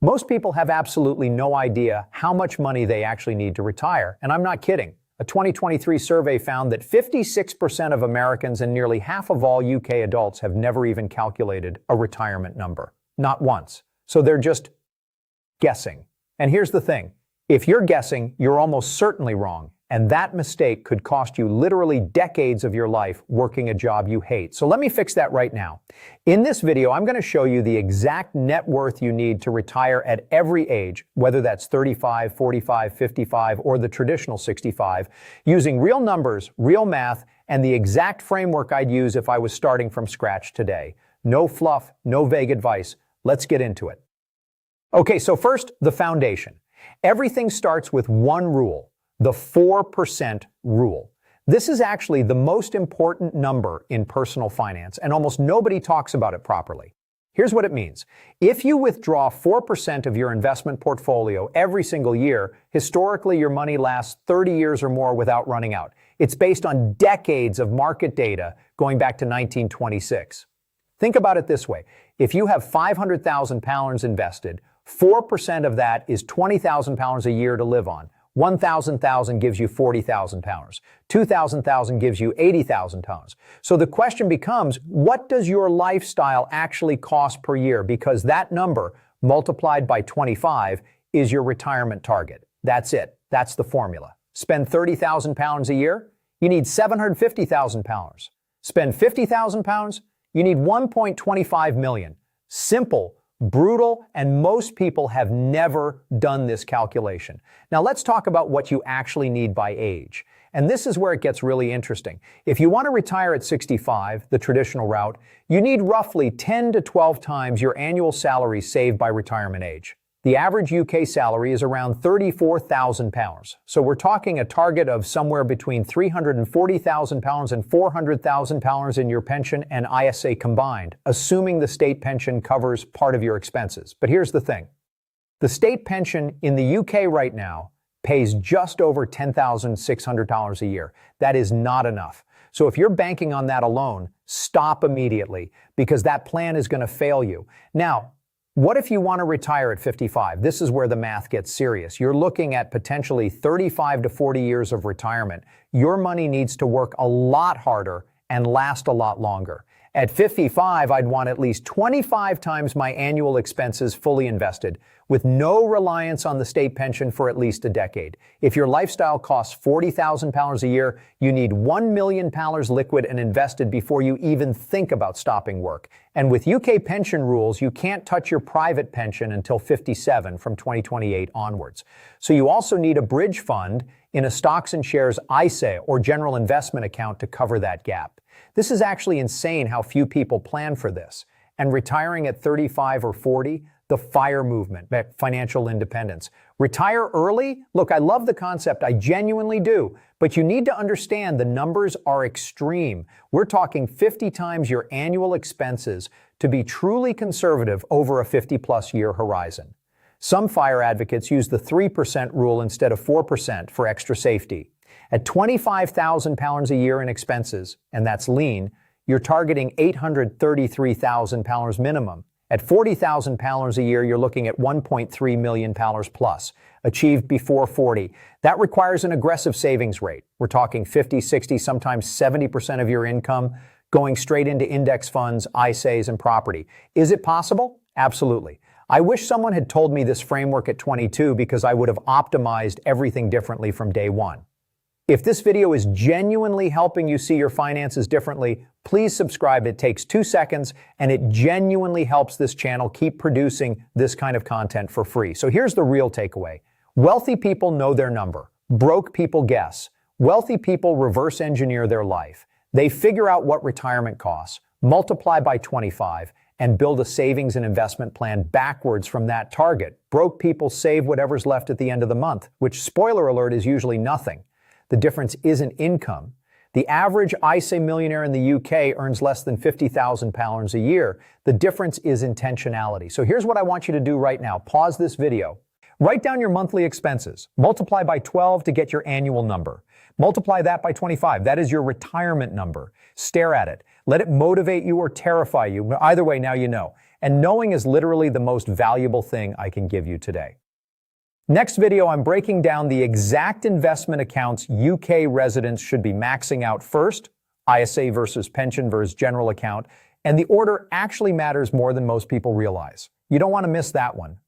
Most people have absolutely no idea how much money they actually need to retire, and I'm not kidding. A 2023 survey found that 56% of Americans and nearly half of all UK adults have never even calculated a retirement number. Not once. So they're just guessing. And here's the thing. If you're guessing, you're almost certainly wrong. And that mistake could cost you literally decades of your life working a job you hate. So let me fix that right now. In this video, I'm going to show you the exact net worth you need to retire at every age, whether that's 35, 45, 55, or the traditional 65, using real numbers, real math, and the exact framework I'd use if I was starting from scratch today. No fluff, no vague advice. Let's get into it. Okay, so first, the foundation. Everything starts with one rule. The 4% rule. This is actually the most important number in personal finance, and almost nobody talks about it properly. Here's what it means. If you withdraw 4% of your investment portfolio every single year, historically your money lasts 30 years or more without running out. It's based on decades of market data going back to 1926. Think about it this way. If you have £500,000 invested, 4% of that is £20,000 a year to live on. 1,000 gives you £40,000. 2,000 gives you £80,000. So the question becomes, what does your lifestyle actually cost per year? Because that number multiplied by 25 is your retirement target. That's it. That's the formula. Spend £30,000 a year, you need £750,000. Spend £50,000, you need $1.25 million. Simple. Brutal, and most people have never done this calculation. Now let's talk about what you actually need by age. And this is where it gets really interesting. If you want to retire at 65, the traditional route, you need roughly 10 to 12 times your annual salary saved by retirement age. The average UK salary is around £34,000. So we're talking a target of somewhere between £340,000 and £400,000 in your pension and ISA combined, assuming the state pension covers part of your expenses. But here's the thing. The state pension in the UK right now pays just over $10,600 a year. That is not enough. So if you're banking on that alone, stop immediately, because that plan is going to fail you. Now, what if you want to retire at 55? This is where the math gets serious. You're looking at potentially 35 to 40 years of retirement. Your money needs to work a lot harder and last a lot longer. At 55, I'd want at least 25 times my annual expenses fully invested, with no reliance on the state pension for at least a decade. If your lifestyle costs £40,000 a year, you need £1 million liquid and invested before you even think about stopping work. And with UK pension rules, you can't touch your private pension until 57 from 2028 onwards. So you also need a bridge fund in a stocks and shares ISA or general investment account to cover that gap. This is actually insane how few people plan for this. And retiring at 35 or 40, the FIRE movement, financial independence. Retire early? Look, I love the concept, I genuinely do, but you need to understand the numbers are extreme. We're talking 50 times your annual expenses to be truly conservative over a 50-plus year horizon. Some FIRE advocates use the 3% rule instead of 4% for extra safety. At £25,000 a year in expenses, and that's lean, you're targeting £833,000 minimum. At £40,000 a year, you're looking at $1.3 million plus, achieved before 40. That requires an aggressive savings rate. We're talking 50, 60, sometimes 70% of your income going straight into index funds, ISAs, and property. Is it possible? Absolutely. I wish someone had told me this framework at 22 because I would have optimized everything differently from day one. If this video is genuinely helping you see your finances differently, please subscribe. It takes 2 seconds, and it genuinely helps this channel keep producing this kind of content for free. So here's the real takeaway. Wealthy people know their number. Broke people guess. Wealthy people reverse engineer their life. They figure out what retirement costs, multiply by 25, and build a savings and investment plan backwards from that target. Broke people save whatever's left at the end of the month, which, spoiler alert, is usually nothing. The difference isn't income. The average ISA millionaire in the UK earns less than £50,000 a year. The difference is intentionality. So here's what I want you to do right now. Pause this video. Write down your monthly expenses. Multiply by 12 to get your annual number. Multiply that by 25. That is your retirement number. Stare at it. Let it motivate you or terrify you. Either way, now you know. and knowing is literally the most valuable thing I can give you today. Next video, I'm breaking down the exact investment accounts UK residents should be maxing out first, ISA versus pension versus general account, and the order actually matters more than most people realize. You don't want to miss that one.